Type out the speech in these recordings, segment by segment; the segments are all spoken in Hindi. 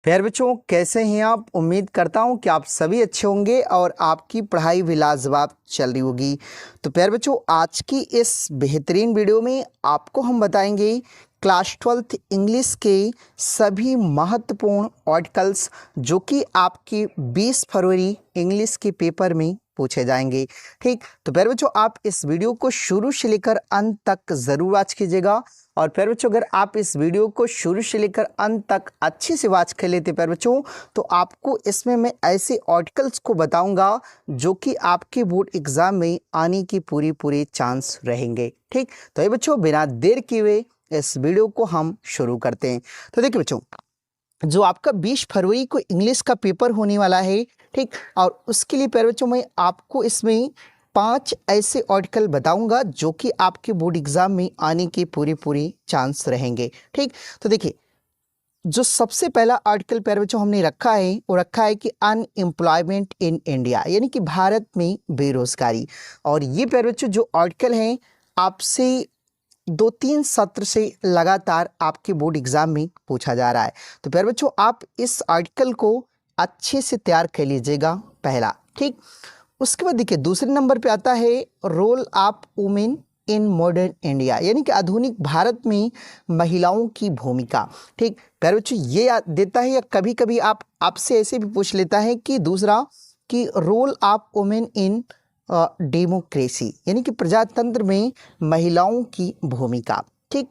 प्यारे बच्चों, कैसे हैं आप। उम्मीद करता हूं कि आप सभी अच्छे होंगे और आपकी पढ़ाई भी लाजवाब चल रही होगी। तो प्यारे बच्चों, आज की इस बेहतरीन वीडियो में आपको हम बताएंगे क्लास 12th इंग्लिश के सभी महत्वपूर्ण आर्टिकल्स जो कि आपके 20 फरवरी इंग्लिश के पेपर में पूछे जाएंगे। ठीक, तो प्यारे बच्चों, आप इस वीडियो को शुरू से लेकर अंत तक ज़रूर वॉच कीजिएगा। और प्यारे बच्चों, अगर आप इस वीडियो को शुरू से लेकर अंत तक अच्छे से वॉच कर लेते प्यारे बच्चों, तो आपको इसमें मैं ऐसे आर्टिकल्स को बताऊंगा जो कि आपके बोर्ड एग्जाम में आने की पूरे चांस रहेंगे। ठीक, तो ये बच्चों, बिना देर किए हुए इस वीडियो को हम शुरू करते हैं। तो देखिए बच्चों, जो आपका 20 फरवरी को इंग्लिश का पेपर होने वाला है, ठीक, और उसके लिए प्यारे बच्चों मैं आपको इसमें 5 ऐसे आर्टिकल बताऊंगा जो कि आपके बोर्ड एग्जाम में आने के पूरे चांस रहेंगे। ठीक, तो देखिए, जो सबसे पहला आर्टिकल प्यारे बच्चों हमने रखा है वो रखा है कि अनएम्प्लॉयमेंट इन इंडिया, यानी कि भारत में बेरोजगारी। और ये प्यारे बच्चों जो आर्टिकल हैं आपसे 2-3 सत्र से लगातार आपके बोर्ड एग्जाम में पूछा जा रहा है। तो प्यारे बच्चों, आप इस आर्टिकल को अच्छे से तैयार कर लीजिएगा, पहला। ठीक, उसके बाद देखिए, दूसरे नंबर पे आता है role of women in modern India, यानी कि आधुनिक भारत में महिलाओं की भूमिका। ठीक, प्यारे बच्चों, ये देता है, या कभी कभी आपसे ऐसे भी पूछ लेता है कि दूसरा कि role of women in democracy, यानी कि प्रजातंत्र में महिलाओं की भूमिका। ठीक,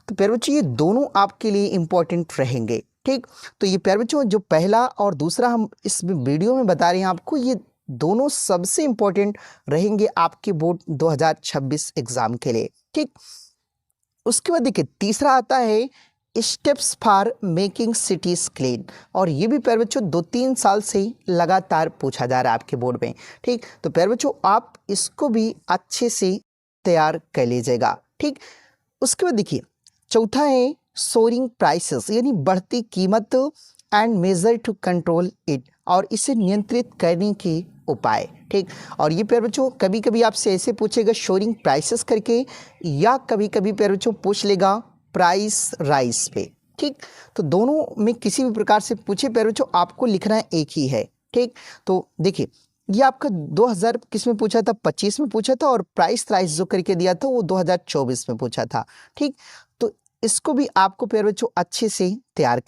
तो प्यारे बच्चों, ये दोनों आपके लिए इंपॉर्टेंट रहेंगे। ठीक, तो ये प्यारे बच्चों जो पहला और दूसरा हम इस वीडियो में बता रहे हैं आपको, ये दोनों सबसे इंपॉर्टेंट रहेंगे आपके बोर्ड 2026 एग्जाम के लिए। ठीक, उसके बाद देखिए, तीसरा आता है steps for making cities clean, और ये भी प्यारे बच्चों 2-3 साल से लगातार पूछा जा रहा है आपके बोर्ड में। ठीक, तो प्यारे बच्चों आप इसको भी अच्छे से तैयार कर लीजिएगा। ठीक, उसके बाद देखिए, चौथा है सोरिंग प्राइसेस, यानी बढ़ती कीमत and measure to control it, और इसे नियंत्रित करने के उपाय। ठीक, और ये प्यारे बच्चों कभी कभी आपसे ऐसे पूछेगा सोरिंग प्राइसेस करके, या कभी कभी प्यारे बच्चों पूछ लेगा प्राइस राइस पे। ठीक, तो दोनों में किसी भी प्रकार से पूछे प्यारे बच्चों, आपको लिखना एक ही है। ठीक, तो देखिए, ये आपका 2000 किस में पूछा था, 25 में पूछा था, और प्राइस राइस जो करके दिया था वो 2024 में पूछा था। ठीक, तो इसको भी आपको प्यारे बच्चों अच्छे से तैयार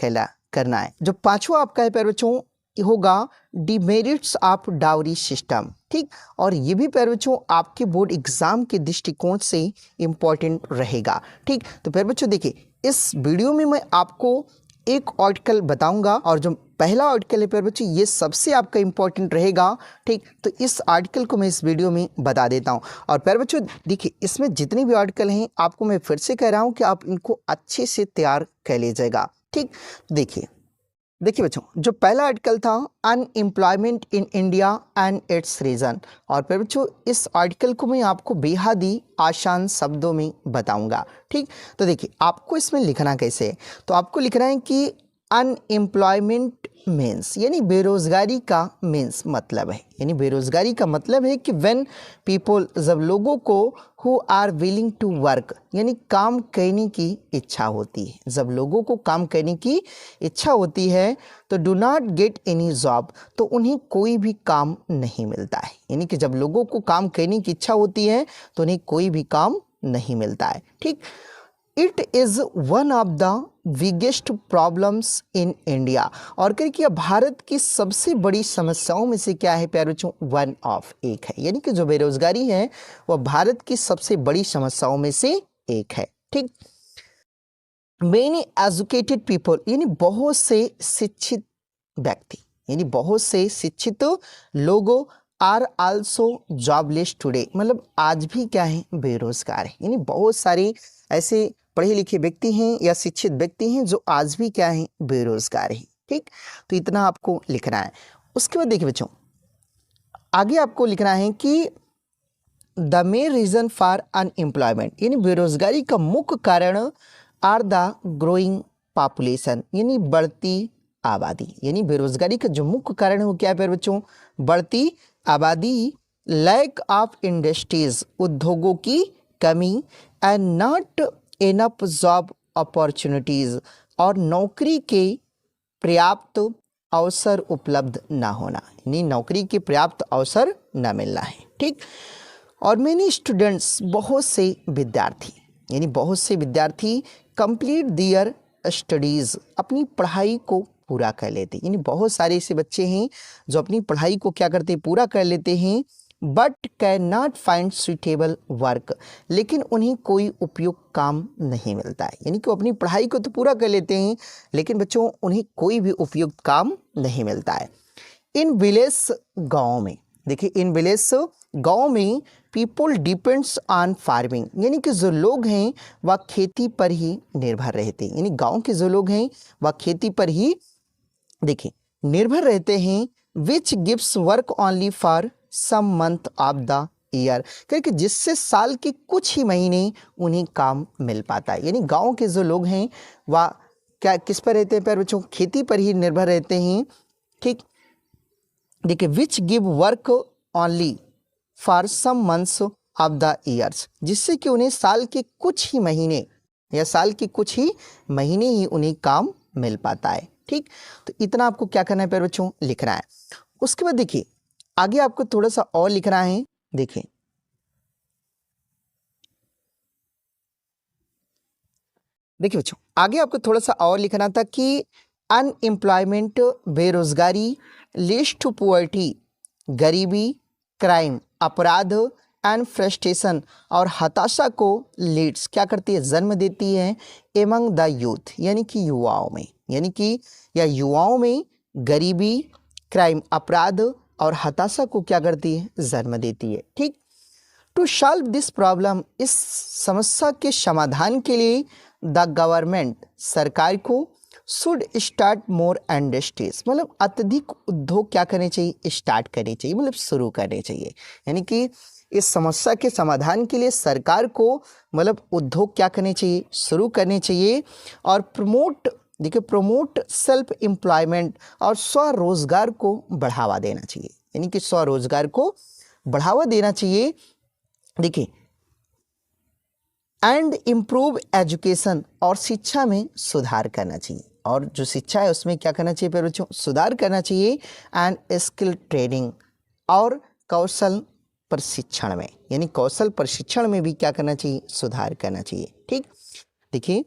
करना है। जो पांचवा आपका है प्यारे बच्चों होगा डिमेरिट्स ऑफ डाउरी सिस्टम। ठीक, और ये भी प्यारे बच्चों आपके बोर्ड एग्जाम के दृष्टिकोण से इंपॉर्टेंट रहेगा। ठीक, तो प्यारे बच्चों देखिए, इस वीडियो में मैं आपको एक आर्टिकल बताऊंगा, और जो पहला आर्टिकल है प्यारे बच्चों ये सबसे आपका इंपॉर्टेंट रहेगा। ठीक, तो इस आर्टिकल को मैं इस वीडियो में बता देता हूं। और प्यारे बच्चों देखिए, इसमें जितने भी आर्टिकल हैं आपको मैं फिर से कह रहा हूं कि आप इनको अच्छे से तैयार कर लीजिएगा। ठीक, देखिए बच्चों, जो पहला आर्टिकल था unemployment in India and its reason, और फिर बच्चों इस आर्टिकल को मैं आपको बेहद ही आसान शब्दों में बताऊंगा। ठीक, तो देखिए, आपको इसमें लिखना कैसे है, तो आपको लिखना है कि अनएम्प्लॉयमेंट मीन्स, यानी बेरोजगारी का मीन्स मतलब है, यानी बेरोजगारी का मतलब है कि व्हेन पीपल, जब लोगों को who are willing to work, यानी काम करने की इच्छा होती है, जब लोगों को काम करने की इच्छा होती है तो do not get any job, तो उन्हें कोई भी काम नहीं मिलता है। यानी कि जब लोगों को काम करने की इच्छा होती है तो उन्हें कोई भी काम नहीं मिलता है। ठीक, it is one of the biggest problems in India, और क्या भारत की सबसे बड़ी समस्याओं में से क्या है प्यारे बच्चों, वन ऑफ, एक है, यानी कि जो बेरोजगारी है वह भारत की सबसे बड़ी समस्याओं में से एक है। ठीक, मेनी एजुकेटेड पीपल, यानी बहुत से शिक्षित व्यक्ति, यानी बहुत से शिक्षित लोगों आर आल्सो जॉबलेस टुडे, मतलब आज भी क्या है, बेरोजगार है, यानी बहुत सारे ऐसे पढ़े लिखे व्यक्ति हैं या शिक्षित व्यक्ति हैं जो आज भी क्या है, बेरोजगार है। ठीक, तो इतना आपको लिखना है। उसके बाद देखिए बच्चों, आगे आपको लिखना है कि the main reason for unemployment, यानी बेरोजगारी का मुख्य कारण आर द ग्रोइंग पॉपुलेशन, यानी बढ़ती आबादी, यानी बेरोजगारी का जो मुख्य कारण है वो क्या है प्यारे बच्चों, बढ़ती आबादी, लैक ऑफ इंडस्ट्रीज, उद्योगों की कमी, and not enough job opportunities, और नौकरी के पर्याप्त अवसर उपलब्ध ना होना, यानी नौकरी के पर्याप्त अवसर ना मिलना है। ठीक, और मेनी स्टूडेंट्स, बहुत से विद्यार्थी, यानी बहुत से विद्यार्थी कंप्लीट देयर स्टडीज़, अपनी पढ़ाई को पूरा कर लेते, यानी बहुत सारे ऐसे बच्चे हैं जो अपनी पढ़ाई को क्या करते हैं, पूरा कर लेते हैं, but can not find suitable work, लेकिन उन्हें कोई उपयुक्त काम नहीं मिलता है। यानी कि वो अपनी पढ़ाई को तो पूरा कर लेते हैं, लेकिन बच्चों उन्हें कोई भी उपयुक्त काम नहीं मिलता है। इन विलेज, गाँव में, देखिए इन विलेज, गाँव में पीपल डिपेंड्स ऑन फार्मिंग, यानी कि जो लोग हैं वह खेती पर ही निर्भर रहते हैं, यानी गांव के जो लोग हैं वह खेती पर ही देखिए निर्भर रहते हैं। Which gives work only for some month of the year, क्योंकि जिससे साल के कुछ ही महीने उन्हें काम मिल पाता है। यानी गाँव के जो लोग हैं वह क्या किस पर रहते हैं प्यारे बच्चों, खेती पर ही निर्भर रहते हैं। ठीक, देखिए which give work only for some months of the years, जिससे कि उन्हें साल के कुछ ही महीने या साल के कुछ ही महीने ही उन्हें काम मिल पाता है। ठीक, तो इतना आपको क्या करना है प्यारे बच्चों, लिखना है। उसके बाद देखिए आगे आपको थोड़ा सा और लिखना है। देखिए बच्चों आगे आपको थोड़ा सा और लिखना था कि अनएम्प्लॉयमेंट, बेरोजगारी, लीड्स टू पुअर्टी, गरीबी, क्राइम, अपराध, एंड फ्रस्ट्रेशन, और हताशा को लीड्स क्या करती है, जन्म देती है, एमंग द यूथ, यानी कि युवाओं में, यानी कि या युवाओं में गरीबी, क्राइम, अपराध और हताशा को क्या करती है, जन्म देती है। ठीक, टू सॉल्व दिस प्रॉब्लम, इस समस्या के समाधान के लिए द गवर्नमेंट, सरकार को, शुड स्टार्ट मोर इंडस्ट्रीज, मतलब अत्यधिक उद्योग क्या करने चाहिए, स्टार्ट करने चाहिए, मतलब शुरू करने चाहिए। यानी कि इस समस्या के समाधान के लिए सरकार को मतलब उद्योग क्या करने चाहिए, शुरू करने चाहिए। और प्रमोट, देखिए प्रमोट सेल्फ एम्प्लॉयमेंट, और स्वरोजगार को बढ़ावा देना चाहिए, यानी कि स्वरोजगार को बढ़ावा देना चाहिए। देखिए एंड इम्प्रूव एजुकेशन, और शिक्षा में सुधार करना चाहिए, और जो शिक्षा है उसमें क्या करना चाहिए बच्चों, सुधार करना चाहिए। एंड स्किल ट्रेनिंग, और कौशल प्रशिक्षण में, यानी कौशल प्रशिक्षण में भी क्या करना चाहिए, सुधार करना चाहिए। ठीक, देखिए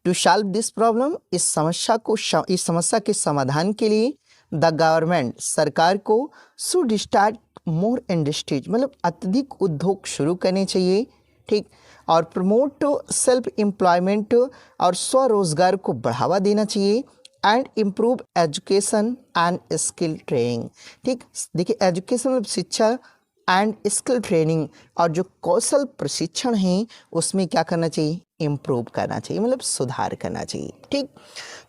टू सॉल्व दिस प्रॉब्लम, इस समस्या के समाधान के लिए द गवर्नमेंट, सरकार को, शुड स्टार्ट मोर इंडस्ट्रीज, मतलब अत्यधिक उद्योग शुरू करने चाहिए। ठीक, और प्रमोट सेल्फ एम्प्लॉयमेंट, और स्वरोजगार को बढ़ावा देना चाहिए। And improve education and skill training. ठीक, देखिए एजुकेशन मतलब शिक्षा, एंड स्किल ट्रेनिंग, और जो कौशल प्रशिक्षण है उसमें क्या करना चाहिए, इम्प्रूव करना चाहिए, मतलब सुधार करना चाहिए। ठीक,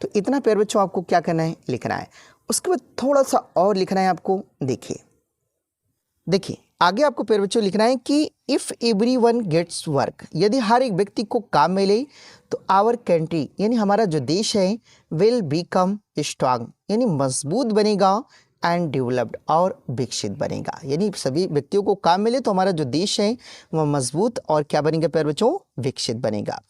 तो इतना प्यारे बच्चों आपको क्या करना है, लिखना है। उसके बाद थोड़ा सा और लिखना है आपको। देखिए आगे आपको प्यारे बच्चों लिखना है कि इफ़ एवरीवन गेट्स वर्क, यदि हर एक व्यक्ति को काम मिले तो आवर कंट्री, यानी हमारा जो देश है, विल बिकम स्ट्रांग, यानी मजबूत बनेगा, एंड डेवलप्ड, और विकसित बनेगा। यानी सभी व्यक्तियों को काम मिले तो हमारा जो देश है वह मजबूत और क्या बनेगा प्यारे बच्चों, विकसित बनेगा।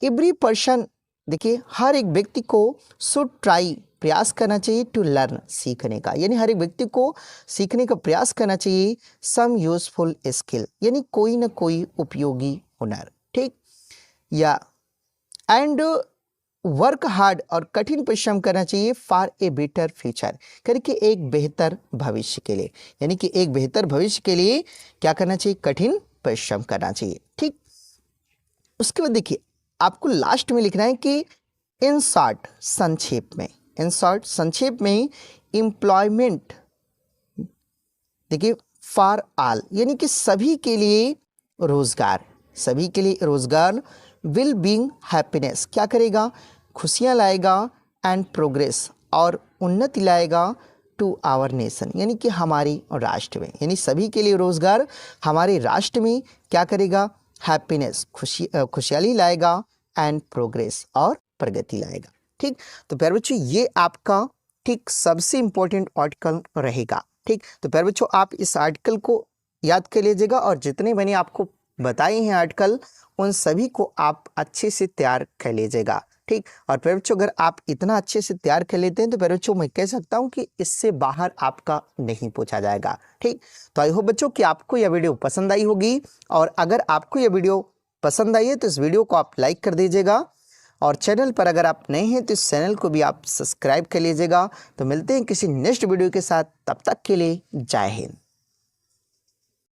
एवरी पर्सन, देखिए हर एक व्यक्ति को, शुड ट्राई, प्रयास करना चाहिए, टू लर्न, सीखने का, यानी हर एक व्यक्ति को सीखने का प्रयास करना चाहिए। सम यूजफुल स्किल, यानी कोई ना कोई उपयोगी हुनर। ठीक, या एंड वर्क हार्ड, और कठिन परिश्रम करना चाहिए, फॉर ए बेटर फ्यूचर, करके एक बेहतर भविष्य के लिए, यानी कि एक बेहतर भविष्य के लिए क्या करना चाहिए, कठिन परिश्रम करना चाहिए। ठीक, उसके बाद देखिए आपको लास्ट में लिखना है कि इन शॉर्ट, संक्षेप में, इन शॉर्ट संक्षेप में, एम्प्लॉयमेंट, देखिए फॉर ऑल, यानी कि सभी के लिए रोजगार, सभी के लिए रोजगार, विल बीइंग हैप्पीनेस, क्या करेगा, खुशियाँ लाएगा, एंड प्रोग्रेस, और उन्नति लाएगा, टू आवर नेशन, यानी कि हमारी राष्ट्र में, यानी सभी के लिए रोजगार हमारे राष्ट्र में क्या करेगा, हैप्पीनेस, खुशहाली लाएगा, एंड प्रोग्रेस, और प्रगति लाएगा। ठीक, तो प्यारे बच्चों ये आपका ठीक सबसे इम्पोर्टेंट आर्टिकल रहेगा। ठीक, तो प्यारे बच्चों आप इस आर्टिकल को याद कर लीजिएगा, और जितने मैंने आपको बताए हैं आर्टिकल, उन सभी को आप अच्छे से तैयार कर लीजिएगा। ठीक। और प्यारे बच्चों अगर आप इतना अच्छे से तैयार कर लेते हैं तो प्यारे बच्चों मैं कह सकता हूं कि इससे बाहर आपका नहीं पूछा जाएगा। ठीक, तो आई होप बच्चों कि आपको यह वीडियो पसंद आई होगी, और अगर आपको यह वीडियो पसंद आई है तो इस वीडियो को आप लाइक कर दीजिएगा, और चैनल पर अगर आप नए हैं तो इस चैनल को भी आप सब्सक्राइब कर लीजिएगा। तो मिलते हैं किसी नेक्स्ट वीडियो के साथ, तब तक के लिए जय हिंद।